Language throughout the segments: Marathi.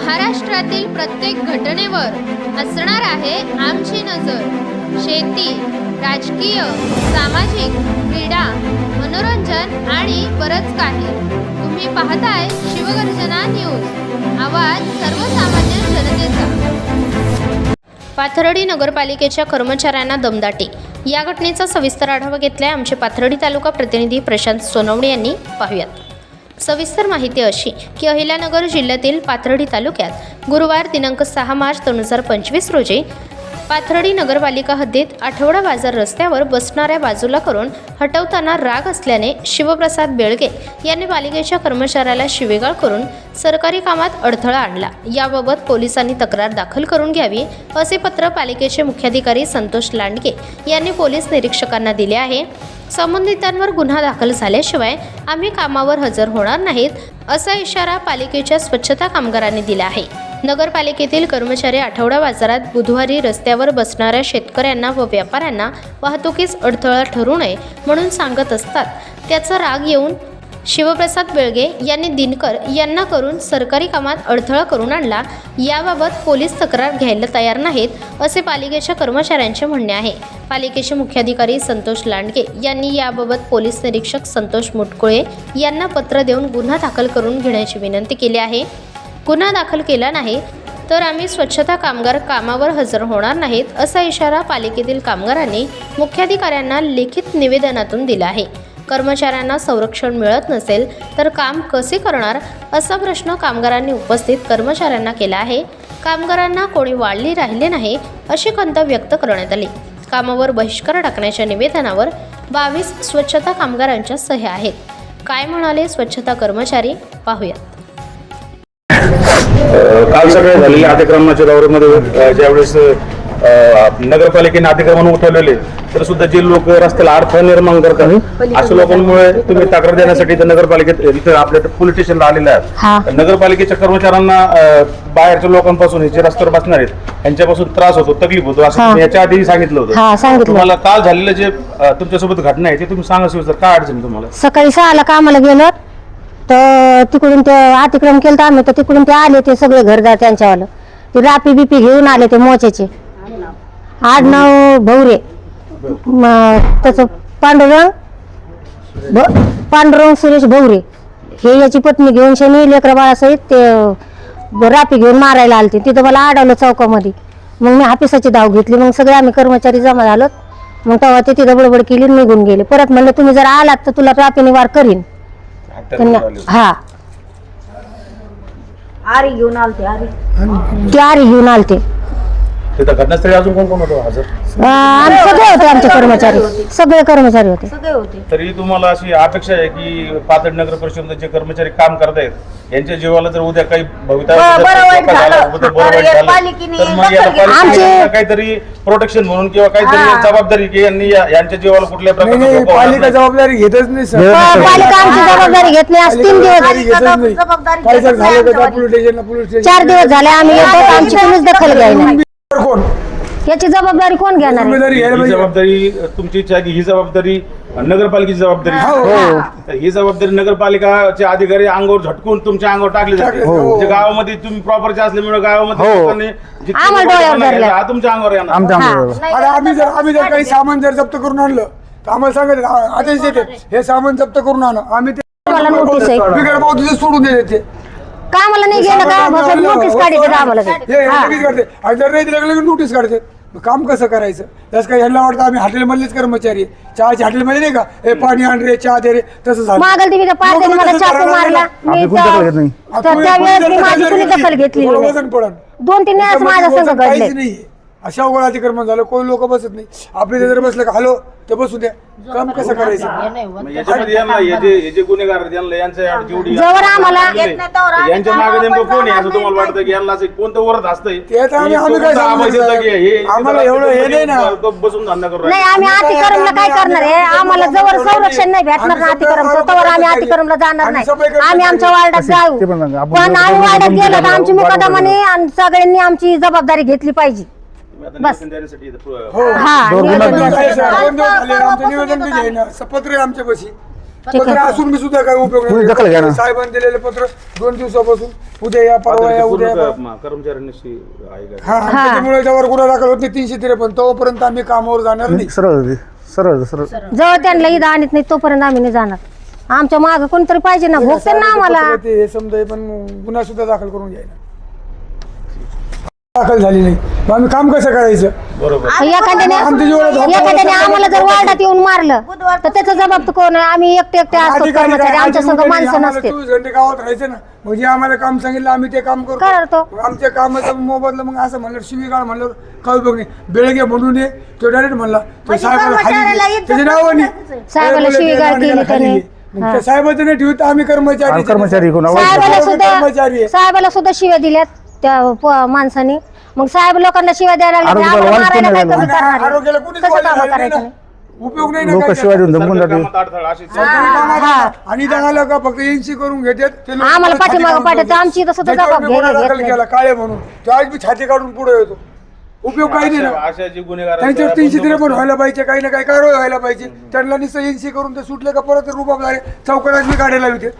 महाराष्ट्रातील प्रत्येक घटनेवर असणार आहे आमची नजर। शेती, राजकीय, सामाजिक, क्रीडा, मनोरंजन आणि बरंच काही। तुम्ही पाहताय शिवगर्जना न्यूज, आवाज सर्वसामान्य जनतेचा। पाथर्डी नगरपालिकेच्या कर्मचाऱ्यांना दमदाटी, या घटनेचा सविस्तर आढावा घेतलाय आमचे पाथर्डी तालुका प्रतिनिधी प्रशांत सोनवणे यांनी। पाहूयात सविस्तर माहिती अशी की अहिल्यानगर जिल्ह्यातील पाथर्डी तालुक्यात गुरुवार दिनांक 6 मार्च 2025 रोजी पाथर्डी नगरपालिका हद्दीत आठवडा बाजार रस्त्यावर बसणाऱ्या बाजूला करून हटवताना राग असल्याने शिवप्रसाद बेळगे यांनी पालिकेच्या कर्मचाऱ्याला शिवीगाळ करून सरकारी कामात अडथळा आणला। याबाबत पोलिसांनी तक्रार दाखल करून घ्यावी असे पत्र पालिकेचे मुख्याधिकारी संतोष लांडगे यांनी पोलीस निरीक्षकांना दिले आहे। संबंधितांवर गुन्हा दाखल झाल्याशिवाय आम्ही कामावर हजर होणार नाहीत असा इशारा पालिकेच्या स्वच्छता कामगारांनी दिला आहे। नगरपालिकेतील कर्मचारी आठवडा बाजारात बुधवारी रस्त्यावर बसणाऱ्या शेतकऱ्यांना व व्यापाऱ्यांना वाहतुकीस अडथळा ठरू नये म्हणून सांगत असतात। त्याचा राग येऊन शिवप्रसाद बेळगे यांनी दिनकर यांना करून सरकारी कामात अडथळा करून आणला। याबाबत पोलीस तक्रार घ्यायला तयार नाहीत असे पालिकेच्या कर्मचाऱ्यांचे म्हणणे आहे। पालिकेचे मुख्याधिकारी संतोष लांडगे यांनी याबाबत पोलीस निरीक्षक संतोष मुटकुळे यांना पत्र देऊन गुन्हा दाखल करून घेण्याची विनंती केली आहे। गुन्हा दाखल केला नाही तर आम्ही स्वच्छता कामगार कामावर हजर होणार नाहीत असा इशारा पालिकेतील कामगारांनी मुख्याधिकाऱ्यांना लिखित निवेदनातून दिला आहे। कर्मचाऱ्यांना संरक्षण मिळत नसेल तर काम कसे करणार असा प्रश्न कामगारांनी उपस्थित कर्मचाऱ्यांना केला आहे। कामगारांना कोणी वाढली राहिले नाही अशी खंत व्यक्त करण्यात आली। कामावर बहिष्कार टाकण्याच्या निवेदनावर 22 स्वच्छता कामगारांच्या सह्या आहेत। काय म्हणाले स्वच्छता कर्मचारी, पाहूयात। काल सकाळी झालेल्या अतिक्रमणाच्या दौऱ्यामध्ये ज्यावेळेस नगरपालिकेने अतिक्रमण उठवलेले तर सुद्धा जे लोक रस्त्याला अडथळा निर्माण करतात अशा लोकांमुळे तुम्ही तक्रार देण्यासाठी नगरपालिकेत इथं आपल्या पोलीस स्टेशनला आलेले आहेत। नगरपालिकेच्या कर्मचाऱ्यांना बाहेरच्या लोकांपासून जे रस्त्यावर बसणार आहेत यांच्यापासून त्रास होतो, तकलीफ होतो असं याच्या आधी सांगितलं होतं। तुम्हाला काल झालेलं जे तुमच्यासोबत घटना आहे ते तुम्ही सांगा सविस्तर, काय अडचण तुम्हाला? सकाळी 6ला कामाला गेलो तर तिकडून ते अतिक्रम केलं आम्ही, तर तिकडून ते आले ते सगळे घरदार त्यांच्यावालं ते रापी बिपी घेऊन आले ते मोच्याचे आडनाव भवरे, त्याचं पांडुरंग सुरेश भवरे हे याची पत्नी घेऊन शनी लेकरा बाळासहित ते रापी घेऊन मारायला आलते। तिथं मला अडवलं चौकामध्ये, मग मी ऑफिसाची धाव घेतली। मग सगळे आम्ही कर्मचारी जमा झालो। मग तेव्हा ते तिथं बडबड केली, निघून गेले। परत म्हणलं तुम्ही जर आलात तर तुला रापीने वार करीन। हा आरी घेऊन आलते, आरी घेऊन आलते। घटनास्थळी अजून कोण कोण होतं हजर? सगळे होते, आमचे कर्मचारी सगळे कर्मचारी होते। तरी तुम्हाला अशी अपेक्षा आहे की पाथर्डी नगर परिषदेचे जे कर्मचारी काम करतायत यांच्या जीवाला जर उद्या काही काहीतरी प्रोटेक्शन म्हणून किंवा काहीतरी जबाबदारी की यांनी यांच्या जीवाला कुठल्या प्रकारची पालिका जबाबदारी घेतच नाही सर। पालिका आमची जबाबदारी घेत नाही। आज 3 दिवस 4 दिवस झाले आम्ही येतो, आमची कोणीच दखल घ्यायला। याची जबाबदारी कोण घेणार? जबाबदारी तुमची ही जबाबदारी नगरपालिकेची जबाबदारी ही जबाबदारी नगरपालिकाचे अधिकारी अंगावर झटकून तुमच्या अंगावर टाकले जाते। गावामध्ये तुम्ही प्रॉपरचे असल्यामुळे गावामध्ये तुमच्या अंगावर येणार। आम्ही जर काही सामान जर जप्त करून आणलं तर आम्हाला सांगत आदेश देते हे सामान जप्त करून आणा, आम्ही बिगर पावतीचे सोडून देते। कामाला नाही गेलं का नोटीस काढते आम्हाला, जर नाही दिलं नोटीस काढते। काम कसं करायचं? जसं काही ह्यांना वाटतं आम्ही हॉटेलमधलेच कर्मचारी, चहाच्या हॉटेलमध्ये नाही का हे पाणी आण रे चहा दे रे, तसं झालं। मागल तुम्ही मला चाकू मारला, मी माझी कुणी दखल घेतली 2-3 वेळास माझ्या संग घडले। अशा उघड अतिक्रमण झालं, कोणी लोक बसत नाही। आपले जर बसले का हॅलो ते बसू द्या, काम कसं करायचं? गुन्हेगार जवळ आम्हाला यांच्या मागे नेमकं कोण आहे असं तुम्हाला वाटतं की यांना कोणतं वरत असतंय? आम्हाला एवढं हे नाही ना, बसून धंदा करू नाही। आम्ही अतिक्रमला काय करणार आहे? आम्हाला जवळ संरक्षण नाही भेटणार ना अतिक्रमचं, तवर आम्ही अतिक्रमला जाणार नाही। आम्ही आमच्या वार्डात जाऊ, पण आम्ही वार्डात गेलो तर आमची मुकादमाने सगळ्यांनी आमची जबाबदारी घेतली पाहिजे। बस पत्र आमच्या पशी पत्र असून मी सुद्धा काय उपयोग नाही। साहेबांनी दिलेले पत्र 2 दिवसापासून उद्या या परवा या उद्या या. कर्मचाऱ्यांशी आहे का? हा आणि त्याच्यामुळे त्यावर गुन्हा दाखल होत नाही 353 तोपर्यंत आम्ही कामावर जाणार नाही. सरळ सरळ सरळ जवळ त्यांना इथं आणत नाही तोपर्यंत आम्ही नाही जाणार. आमच्या मागं कोणतरी पाहिजे ना, भोगते ना आम्हाला. ते समजा पण गुन्हा सुद्धा दाखल करून घ्यायला दाखल झाली नाही, मग आम्ही काम कसं करायचं? बरोबर. एखाद्याने आम्हाला जर वार्डात येऊन मारलं तर त्याचा जबाब तर कोण आहे? आम्ही एकटे असतो कर्मचारी, आमच्या संग माणसं नसते. 24 घंटे गावात राहायचं ना, म्हणजे आम्हाला काम सांगितलं आम्ही ते काम करतो. मग आमच्या कामाचा मोबदला मग असं म्हणलं शिवीगाळ म्हणलं काय उपयोग नाही. बेळगे म्हणून ये तो डायरेक्ट म्हणला तो साहेबाला खाली त्याच्या नावाने साहेबाला शिवीगाळ केली त्याने. मग त्या साहेबाचं नाही ठेवत आम्ही कर्मचारी कर्मचारी कोण साहेबाला सुद्धा शिव्या दिल्यात त्या माणसाने. मग साहेब लोकांना शिव्या द्यायला लागले, आम्हाला मारायला काय कमी करणार? आरोग्याला कोणीच कसं वाली काम झाली नाही करायचं ना. नाही? उपयोग नाही ना लोक काय शिवाय देऊन धमकून जाते. कामात अडथळा अशी आणि त्याला का फक्त एनसी करून घेतात ते लोक आम्हाला छाती पाठीमागं काढून पाठवतात. ठेवतात. आमची इथं सुद्धा त्याच्यावर जबाब मी गुन्हा घेत दाखल नाही. केला काळे म्हणून तो आज मी छाती काढून पुढे येतो. उपयोग काही नाही ना. अशा जी गुन्हेगार त्यांच्यावर 353 व्हायला पाहिजे, काही ना काही कारवाई व्हायला पाहिजे. त्यांना नुसतं एनसी करून ते सुटले का परत रुबाबदारी चौकात मी काढायला होते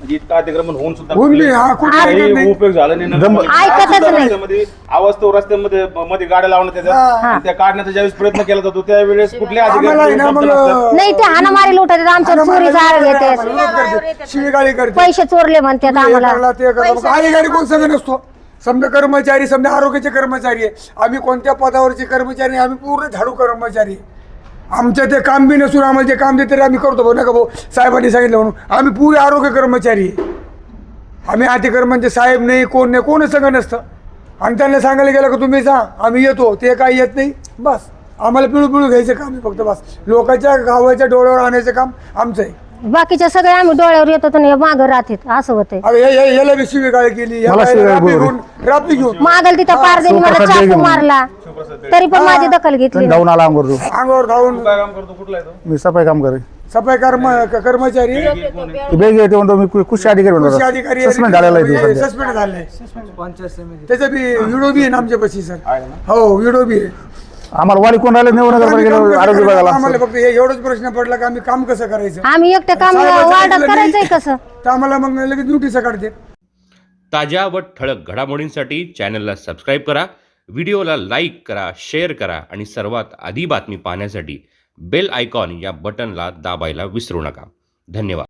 इतकं अतिक्रमण होऊन सुद्धा होऊन मी हा कुठे काही ऐकत नाही. उपयोग झाला नाही. ऐकतच नाही. रस्त्यामध्ये अवस्था रस्त्यामध्ये मध्ये गाड्या लावण्यात येतात आणि त्या काढण्याचा ज्यावेळेस प्रयत्न केला जातो त्यावेळेस कुठल्या आम्हाला आहे ना मग नाही, ते हाणामारी लुटतात, आमच्या चोरीचा आळ घेतात, शिवीगाळी करते पैसे चोरले म्हणतात आम्हाला. अधिकारी कोण सगळं नसतो. समजा कर्मचारी, समजा आरोग्याचे कर्मचारी आहे, आम्ही कोणत्या पदावरचे कर्मचारी नाही, आम्ही पूर्ण झाडू कर्मचारी. आमचं ते काम बी नसून आम्हाला जे काम देते आम्ही करतो भाऊ नका भाऊ साहेबांनी सांगितलं म्हणून. आम्ही पुरे आरोग्य कर्मचारी आहे. आम्ही अतिक्रमणचे साहेब नाही, कोण नाही, कोणच सगळं नसतं. आणि त्यांना सांगायला गेलं का तुम्ही जा आम्ही येतो, ते काही येत नाही. बस आम्हाला पिळू घ्यायचं काम आहे फक्त. बस लोकांच्या गावाच्या डोळ्यावर आणायचं काम आमचं आहे. बाकीच्या सगळे आम्ही डोळ्यावर येतो आणि मागं राहतात, असं होतंय. अरे याला बी शिवीगाळ केली, मला शिवीगाळ रापी घेऊन मागल तिथं पारदेनी मला चाकू मारला, तरी पण माझी दखल घेतली नाही. जाऊन आला अंगोर तू. अंगावर धावून काय काम करतो? कुठला आहे तो? मी सफाई काम करे सफाई कर्मचारी बेग येते म्हणतो मी कृषी अधिकारी म्हणतो. कृषी अधिकारी सस्पेंड झालेला आहे तो सध्या. सस्पेंड झालाय. त्याचा बी व्हिडिओ बी आहे ना आमच्या पशी सर. हो व्हिडिओ बी आहे. आम्हाला वाडी कोण राहिले नगर आरोग्य विभागाला. आम्हाला फक्त एवढंच प्रश्न पडला की आम्ही काम कसं करायचं. आम्ही एकटे काम वार्डात करायचंय कसं? तर आम्हाला मग लगेच नोटीस काढते. ताज्या व ठळक घडामोडींसाठी चॅनलला सबस्क्राईब करा, व्हिडिओला लाईक करा, शेअर करा आणि सर्वात आधी बातमी पाहण्यासाठी बेल आयकॉन या बटनला दाबायला विसरू नका. धन्यवाद.